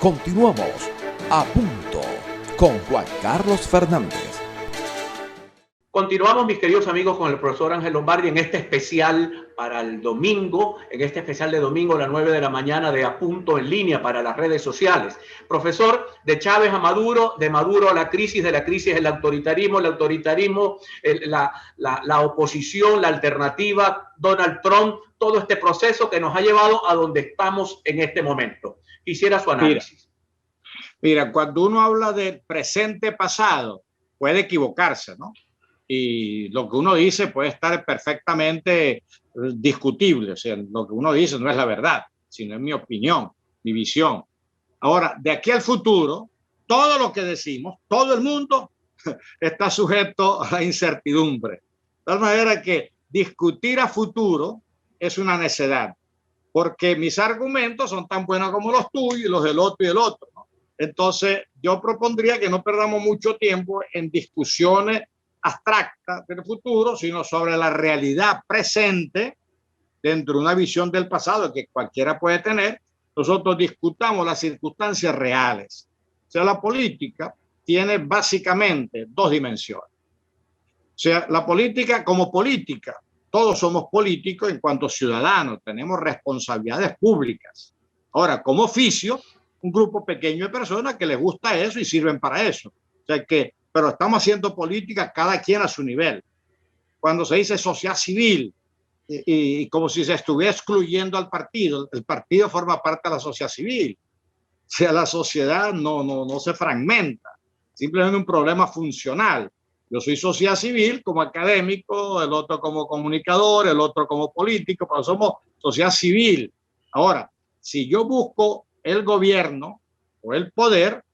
Continuamos a punto con Juan Carlos Fernández. Continuamos, mis queridos amigos, con el profesor Ángel Lombardi en este especial para el domingo, en este especial de domingo a las 9 de la mañana de A Punto en línea para las redes sociales. Profesor, de Chávez a Maduro, de Maduro a la crisis, de la crisis el autoritarismo, la oposición, la alternativa, Donald Trump, todo este proceso que nos ha llevado a donde estamos en este momento. Quisiera su análisis. Mira, cuando uno habla de presente-pasado, puede equivocarse, ¿no? Y lo que uno dice puede estar perfectamente discutible. O sea, lo que uno dice no es la verdad, sino es mi opinión, mi visión. Ahora, de aquí al futuro, todo lo que decimos, todo el mundo está sujeto a la incertidumbre. De tal manera que discutir a futuro es una necedad, porque mis argumentos son tan buenos como los tuyos y los del otro y el otro, ¿no? Entonces, yo propondría que no perdamos mucho tiempo en discusiones abstracta del futuro, sino sobre la realidad presente dentro de una visión del pasado que cualquiera puede tener. Nosotros discutamos las circunstancias reales. O sea, la política tiene básicamente dos dimensiones. O sea, la política como política, todos somos políticos en cuanto ciudadanos, tenemos responsabilidades públicas. Ahora, como oficio, un grupo pequeño de personas que les gusta eso y sirven para eso. O sea que pero estamos haciendo política cada quien a su nivel. Cuando se dice sociedad civil, y como si se estuviera excluyendo al partido, el partido forma parte de la sociedad civil. O sea, la sociedad no se fragmenta, simplemente un problema funcional. Yo soy sociedad civil como académico, el otro como comunicador, el otro como político, pero somos sociedad civil. Ahora, si yo busco el gobierno o el poder,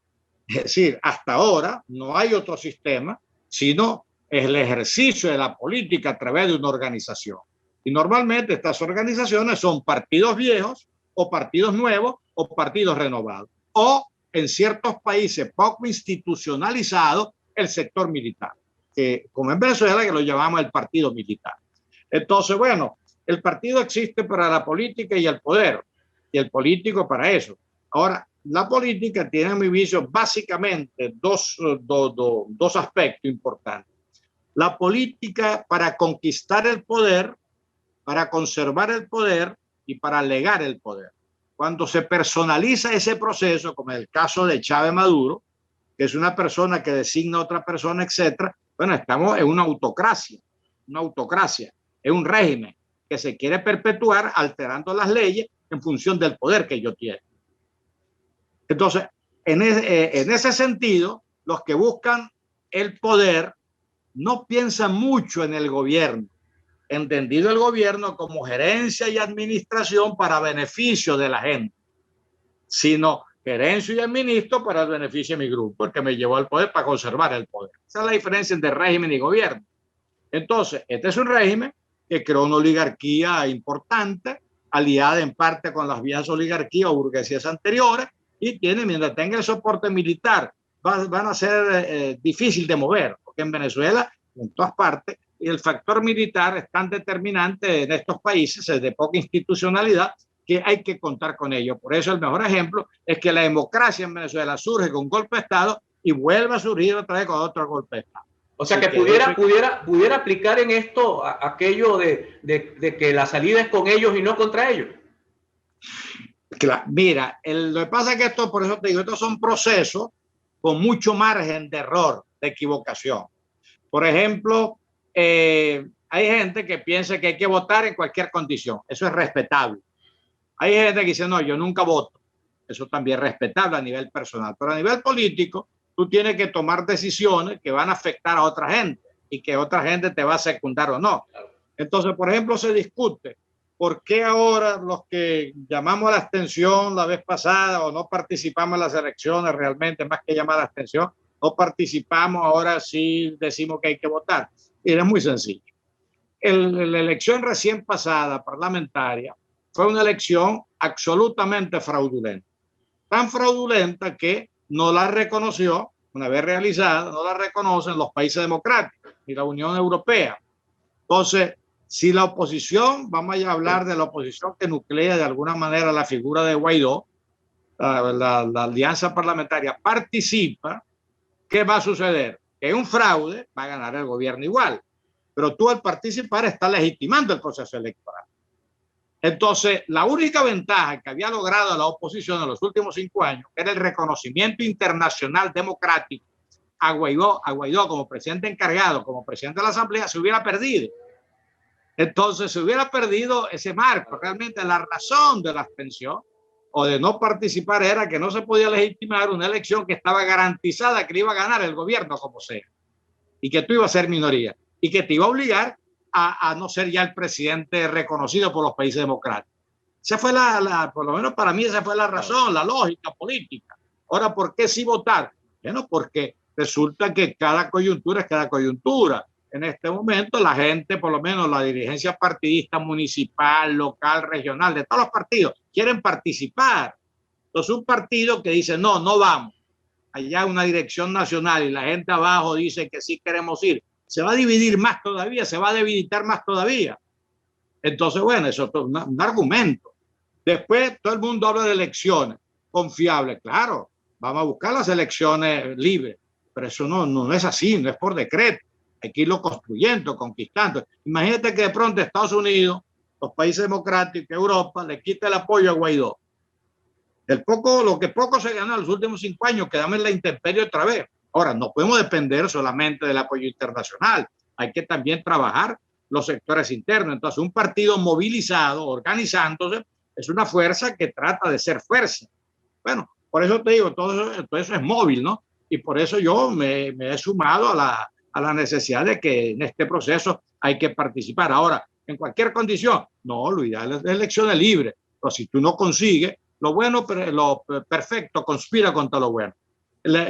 es decir, hasta ahora no hay otro sistema, sino el ejercicio de la política a través de una organización. Y normalmente estas organizaciones son partidos viejos o partidos nuevos o partidos renovados. O en ciertos países poco institucionalizados, el sector militar, que como en Venezuela que lo llamamos el partido militar. Entonces, bueno, el partido existe para la política y el poder, y el político para eso. Ahora, la política tiene, a mi visión, básicamente dos aspectos importantes. La política para conquistar el poder, para conservar el poder y para legar el poder. Cuando se personaliza ese proceso, como en el caso de Chávez Maduro, que es una persona que designa a otra persona, etcétera, bueno, estamos en una autocracia, es un régimen que se quiere perpetuar alterando las leyes en función del poder que ellos tienen. Entonces, en ese sentido, los que buscan el poder no piensan mucho en el gobierno, entendido el gobierno como gerencia y administración para beneficio de la gente, sino gerencio y administro para el beneficio de mi grupo, el que me llevó al poder para conservar el poder. Esa es la diferencia entre régimen y gobierno. Entonces, este es un régimen que creó una oligarquía importante, aliada en parte con las viejas oligarquías o burguesías anteriores, y tiene, mientras tenga el soporte militar, van a ser difícil de mover, porque en Venezuela, en todas partes, el factor militar es tan determinante en estos países, es de poca institucionalidad, que hay que contar con ello. Por eso el mejor ejemplo es que la democracia en Venezuela surge con un golpe de Estado y vuelve a surgir otra vez con otro golpe de Estado. O sea, que pudiera aplicar en esto aquello de que la salida es con ellos y no contra ellos. Claro, mira, lo que pasa es que esto, por eso te digo, estos son procesos con mucho margen de error, de equivocación. Por ejemplo, hay gente que piensa que hay que votar en cualquier condición. Eso es respetable. Hay gente que dice, no, yo nunca voto. Eso también es respetable a nivel personal. Pero a nivel político, tú tienes que tomar decisiones que van a afectar a otra gente y que otra gente te va a secundar o no. Entonces, por ejemplo, se discute por qué ahora los que llamamos a la abstención la vez pasada o no participamos en las elecciones realmente, más que llamar a la abstención, no participamos, ahora sí decimos que hay que votar. Y es muy sencillo. La elección recién pasada parlamentaria fue una elección absolutamente fraudulenta. Tan fraudulenta que no la reconoció, una vez realizada, no la reconocen los países democráticos ni la Unión Europea. Entonces, si la oposición, vamos a hablar de la oposición que nuclea de alguna manera la figura de Guaidó, la alianza parlamentaria participa, ¿qué va a suceder? Que un fraude va a ganar el gobierno igual, pero tú al participar estás legitimando el proceso electoral. Entonces, la única ventaja que había logrado la oposición en los últimos 5 años era el reconocimiento internacional democrático a Guaidó como presidente encargado, como presidente de la Asamblea, se hubiera perdido. Entonces, se hubiera perdido ese marco. Realmente la razón de la abstención o de no participar era que no se podía legitimar una elección que estaba garantizada que iba a ganar el gobierno como sea y que tú ibas a ser minoría y que te iba a obligar a no ser ya el presidente reconocido por los países democráticos. Esa fue por lo menos para mí, esa fue la razón, la lógica política. Ahora, ¿por qué sí votar? Bueno, porque resulta que cada coyuntura es cada coyuntura. En este momento la gente, por lo menos la dirigencia partidista municipal, local, regional, de todos los partidos, quieren participar. Entonces un partido que dice, no, no vamos, allá una dirección nacional y la gente abajo dice que sí queremos ir, se va a dividir más todavía, se va a debilitar más todavía. Entonces, bueno, eso es un argumento. Después todo el mundo habla de elecciones confiables. Claro, vamos a buscar las elecciones libres, pero eso no es así, no es por decreto. Hay que irlo construyendo, conquistando. Imagínate que de pronto Estados Unidos, los países democráticos, Europa, le quita el apoyo a Guaidó. Lo que poco se ganó en los últimos 5 años, quedamos en la intemperie otra vez. Ahora, no podemos depender solamente del apoyo internacional. Hay que también trabajar los sectores internos. Entonces, un partido movilizado, organizándose, es una fuerza que trata de ser fuerza. Bueno, por eso te digo, todo eso es móvil, ¿no? Y por eso yo me he sumado a la necesidad de que en este proceso hay que participar. Ahora, en cualquier condición, no, lo ideal es la elección libre. Pero si tú no consigues, lo perfecto conspira contra lo bueno.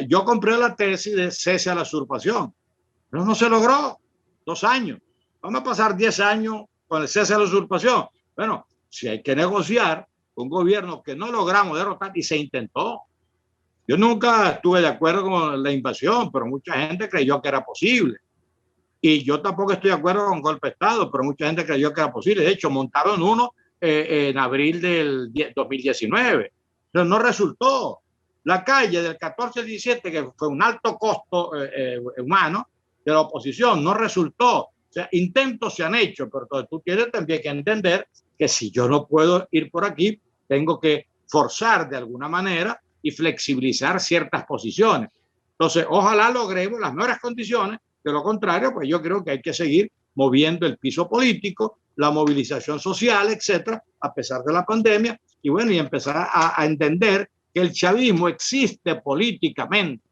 Yo compré la tesis de cese a la usurpación, pero no se logró. 2 años. Vamos a pasar 10 años con el cese a la usurpación. Bueno, si hay que negociar con un gobierno que no logramos derrotar y se intentó. Yo nunca estuve de acuerdo con la invasión, pero mucha gente creyó que era posible. Y yo tampoco estoy de acuerdo con golpe de Estado, pero mucha gente creyó que era posible. De hecho, montaron uno en abril del 2019. Pero no resultó. La calle del 14 al 17, que fue un alto costo humano de la oposición, no resultó. O sea, intentos se han hecho, pero tú tienes también que entender que si yo no puedo ir por aquí, tengo que forzar de alguna manera y flexibilizar ciertas posiciones. Entonces, ojalá logremos las mejores condiciones. De lo contrario, pues yo creo que hay que seguir moviendo el piso político, la movilización social, etcétera, a pesar de la pandemia, y bueno, y empezar a entender que el chavismo existe políticamente.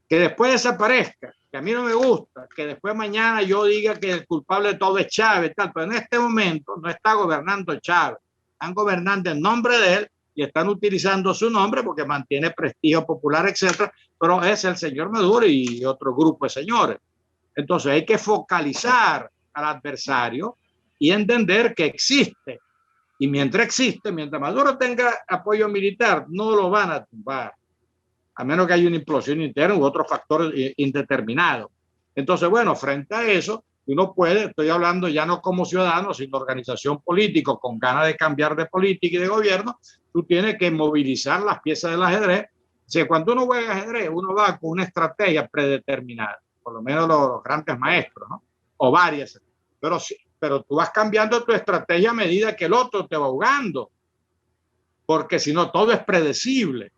Que después desaparezca, que a mí no me gusta, que después mañana yo diga que el culpable de todo es Chávez, tal, pero en este momento no está gobernando Chávez, están gobernando en nombre de él y están utilizando su nombre porque mantiene prestigio popular, etcétera, pero es el señor Maduro y otro grupo de señores. Entonces hay que focalizar al adversario y entender que existe. Y mientras existe, mientras Maduro tenga apoyo militar, no lo van a tumbar, a menos que haya una implosión interna u otros factores indeterminados. Entonces, bueno, frente a eso, uno puede, estoy hablando ya no como ciudadano, sino organización política con ganas de cambiar de política y de gobierno, tú tienes que movilizar las piezas del ajedrez. O sea, cuando uno juega ajedrez, uno va con una estrategia predeterminada, por lo menos los grandes maestros, ¿no? O varias. Pero tú vas cambiando tu estrategia a medida que el otro te va ahogando, porque si no, todo es predecible.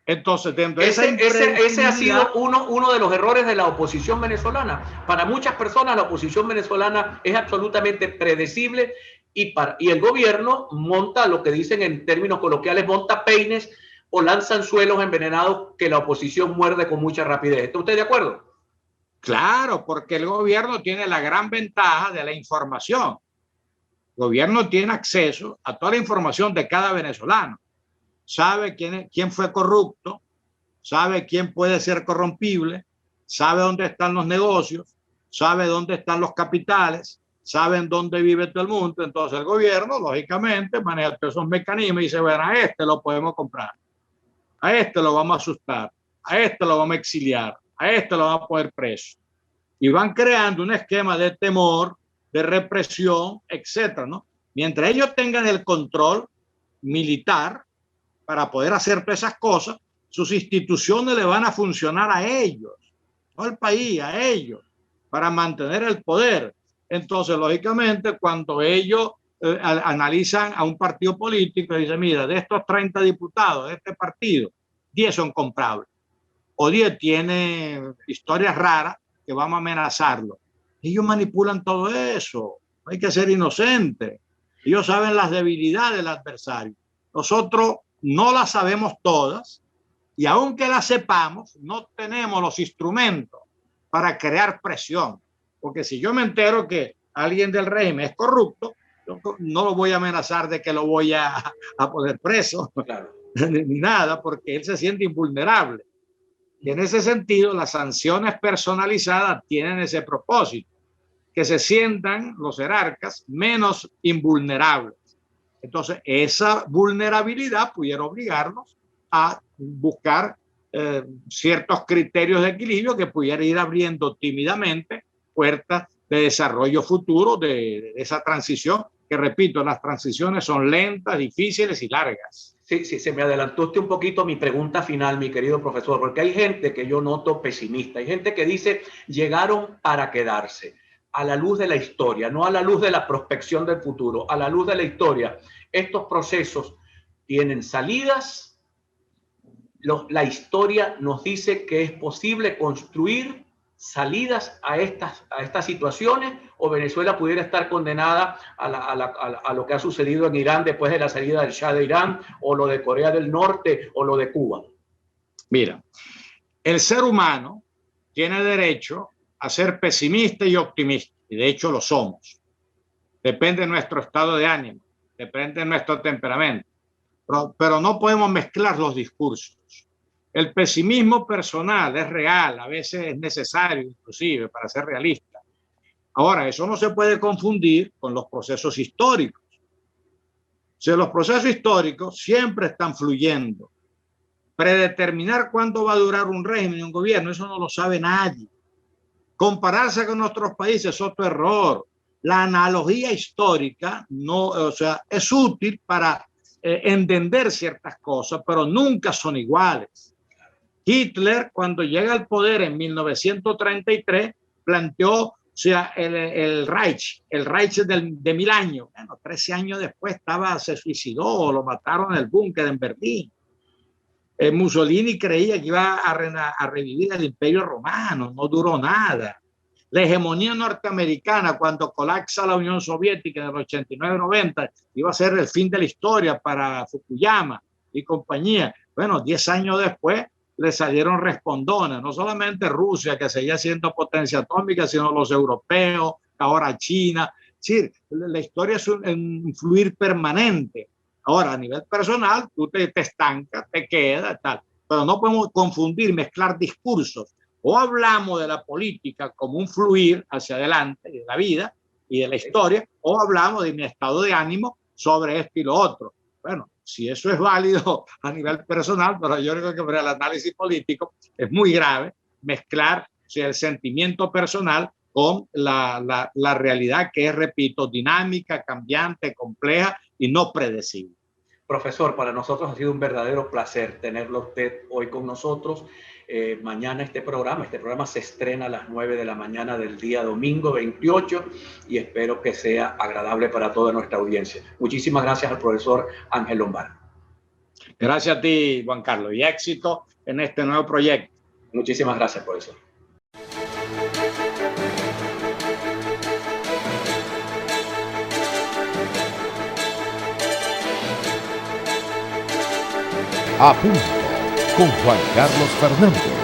Entonces, dentro de ese ha sido uno de los errores de la oposición venezolana. Para muchas personas, la oposición venezolana es absolutamente predecible y el gobierno monta lo que dicen en términos coloquiales, monta peines o lanza anzuelos envenenados que la oposición muerde con mucha rapidez. ¿Está usted de acuerdo? Claro, porque el gobierno tiene la gran ventaja de la información. El gobierno tiene acceso a toda la información de cada venezolano. Sabe quién fue corrupto, sabe quién puede ser corrompible, sabe dónde están los negocios, sabe dónde están los capitales, saben dónde vive todo el mundo. Entonces el gobierno, lógicamente, maneja todos esos mecanismos y dice, bueno, a este lo podemos comprar, a este lo vamos a asustar, a este lo vamos a exiliar, a este lo vamos a poner preso. Y van creando un esquema de temor, de represión, etcétera, ¿no? Mientras ellos tengan el control militar, para poder hacer todas esas cosas, sus instituciones le van a funcionar a ellos, no al país, a ellos, para mantener el poder. Entonces, lógicamente, cuando ellos analizan a un partido político y dicen, mira, de estos 30 diputados de este partido, 10 son comprables, o 10 tienen historias raras que vamos a amenazarlo. Ellos manipulan todo eso. No hay que ser inocente. Ellos saben las debilidades del adversario. Nosotros no las sabemos todas y aunque las sepamos, no tenemos los instrumentos para crear presión. Porque si yo me entero que alguien del régimen es corrupto, yo no lo voy a amenazar de que lo voy a poner preso, claro, ni nada, porque él se siente invulnerable. Y en ese sentido, las sanciones personalizadas tienen ese propósito, que se sientan los jerarcas menos invulnerables. Entonces, esa vulnerabilidad pudiera obligarnos a buscar ciertos criterios de equilibrio que pudieran ir abriendo tímidamente puertas de desarrollo futuro de esa transición, que repito, las transiciones son lentas, difíciles y largas. Sí, se me adelantó usted un poquito mi pregunta final, mi querido profesor, porque hay gente que yo noto pesimista, hay gente que dice llegaron para quedarse, a la luz de la historia, no a la luz de la prospección del futuro, a la luz de la historia. Estos procesos tienen salidas, la historia nos dice que es posible construir salidas a estas situaciones, o Venezuela pudiera estar condenada a lo que ha sucedido en Irán después de la salida del Shah de Irán, o lo de Corea del Norte, o lo de Cuba. Mira, el ser humano tiene derecho a ser pesimista y optimista, y de hecho lo somos. Depende de nuestro estado de ánimo, depende de nuestro temperamento, pero no podemos mezclar los discursos. El pesimismo personal es real, a veces es necesario inclusive para ser realista. Ahora, eso no se puede confundir con los procesos históricos. O sea, los procesos históricos siempre están fluyendo. Predeterminar cuánto va a durar un régimen y un gobierno, eso no lo sabe nadie. Compararse con nuestros países es otro error. La analogía histórica no, o sea, es útil para entender ciertas cosas, pero nunca son iguales. Hitler, cuando llega al poder en 1933, planteó, o sea, el Reich de 1000 años. Bueno, 13 años después se suicidó, lo mataron en el búnker en Berlín. Mussolini creía que iba a revivir el Imperio Romano, no duró nada. La hegemonía norteamericana, cuando colapsa la Unión Soviética en el 89-90, iba a ser el fin de la historia para Fukuyama y compañía. Bueno, 10 años después le salieron respondones, no solamente Rusia, que seguía siendo potencia atómica, sino los europeos, ahora China. Es decir, la historia es un fluir permanente. Ahora, a nivel personal, tú te estancas, te quedas, tal. Pero no podemos confundir, mezclar discursos. O hablamos de la política como un fluir hacia adelante de la vida y de la historia, o hablamos de mi estado de ánimo sobre esto y lo otro. Bueno, si eso es válido a nivel personal, pero yo creo que para el análisis político es muy grave mezclar, o sea, el sentimiento personal con la realidad que es, repito, dinámica, cambiante, compleja y no predecible. Profesor, para nosotros ha sido un verdadero placer tenerlo usted hoy con nosotros. Mañana este programa se estrena a las 9 de la mañana del día domingo 28 y espero que sea agradable para toda nuestra audiencia. Muchísimas gracias al profesor Ángel Lombardi. Gracias a ti, Juan Carlos, y éxito en este nuevo proyecto. Muchísimas gracias, profesor. A punto con Juan Carlos Fernández.